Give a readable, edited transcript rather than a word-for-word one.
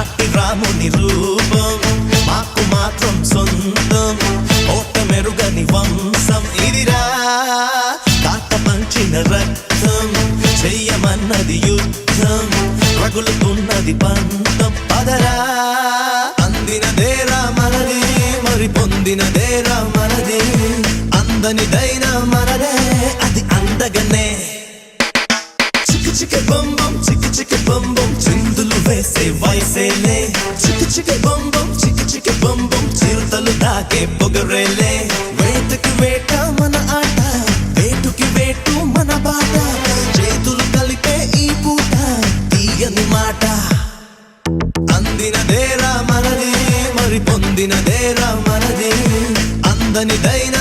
సాటి రాముని రూపం మాకు మాత్రం సొంతం ఓట మెరుగని వంశం ఇదిరా తాత పంచిన రక్తం చెయ్యమన్నది యుద్ధం రగులుతున్నది పంతం పదరా అందినదేరా మనది మరి పొందినదేరా మనది అందనిదైనా మనదే అది అందగనే చిక్కు చిక్కు బొంబం చిక్కు చిక్కు బొంబం చిందులు వేసే వయసేలే చిక్కు చిక్కు బొంబం చిక్కు చిక్కు బొంబం చిరుతలు దాకే పొగరేలే వేటకి వేట మన ఆట వేటుకి వేటు మన బాట చేతులు కలిపే ఈ పూట తీయని మాట అందినదేరా మనది మరి పొందినదేరా మనది అందనిదైన